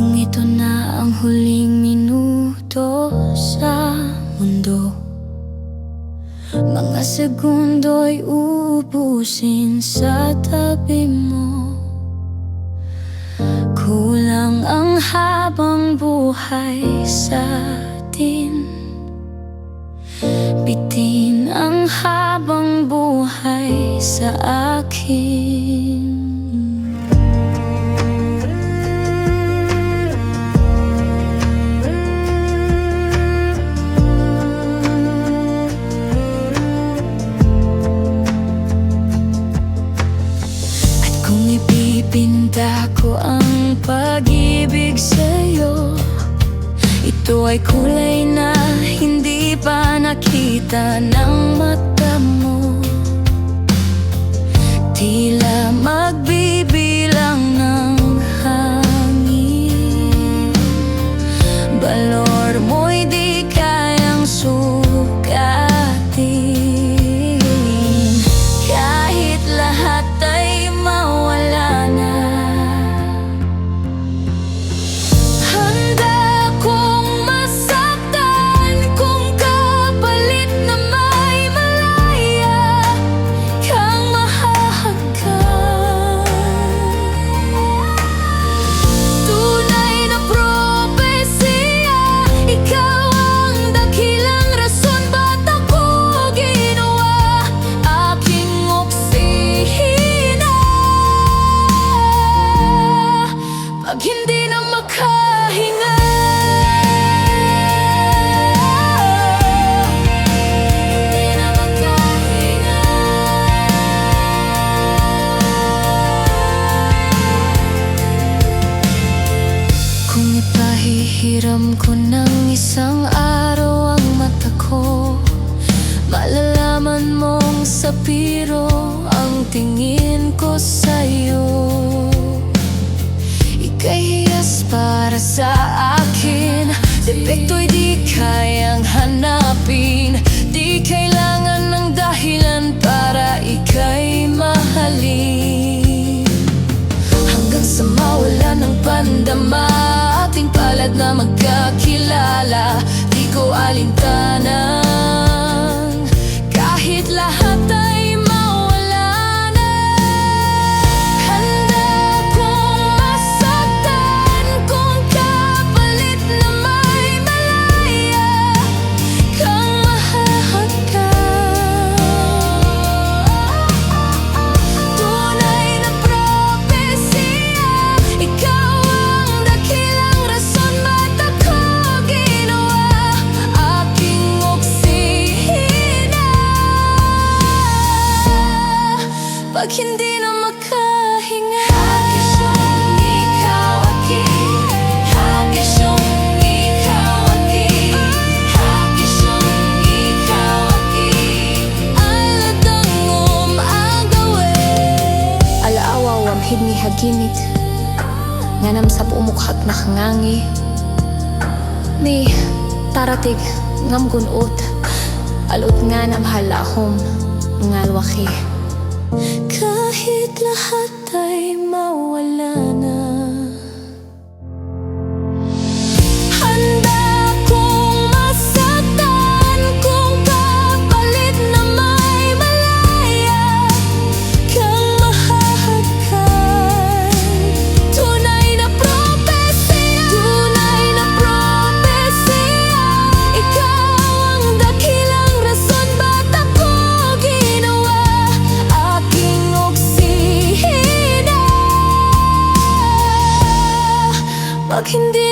Kung ito na ang huling minuto sa mundo, mga segundo'y uubusin sa tabi mo. Kulang ang habang buhay sa atin, bitin ang habang buhay sa akin. Ipinta ko ang pag-ibig sa'yo. Ito ay kulay na hindi pa nakita ng mata mo. Tila magbibilang ng hangin, balor mo'y di kayang sukatin. Kahit lahat ay mawala na, handa kong masaktan kung kapalit na may malaya kang mahahagkan. Tunay na propesya, ikaw ang dakilang rason ba't ako ginawa aking oksihina. Pag hindi na makahinga, hindi na makahinga. Kung ipahihiram ko ng isang araw ang mata ko, malalaman mong sapiro ang tingin ko sa'yo. Ika'y hiyas para sa akin, depekto'y di kayang hanapin. Di kailangan ng dahilan para ika'y mahalin. Hanggang sa mawala ng pandama, ating palad na magkakilala. Di ko alintanang kahit lahat ay mawala na. Handa kong masaktan kung kapalit na may malaya kang mahahagkan. Tunay na propesya, ikaw ang dakilang rason ba't ako ginawa aking oksihina. Pag hindi na makahinga, hagisong ikaw aking, hagisong ikaw aking, hagisong ikaw aking, aladang agawin. Alaawaw am hidni haginit, nganam sa pumukhak na kangangi. Ni taratig ngam gunot, alot nga nam halahom ngalwaki. Kahit lahat ay mawala na, handa kong masaktan kung kapalit na may malaya kang mahahagkan. Tunay na propesya, tunay na propesya, ikaw ang dakilang rason ba't ako ginawa aking oksihina. Pag hindi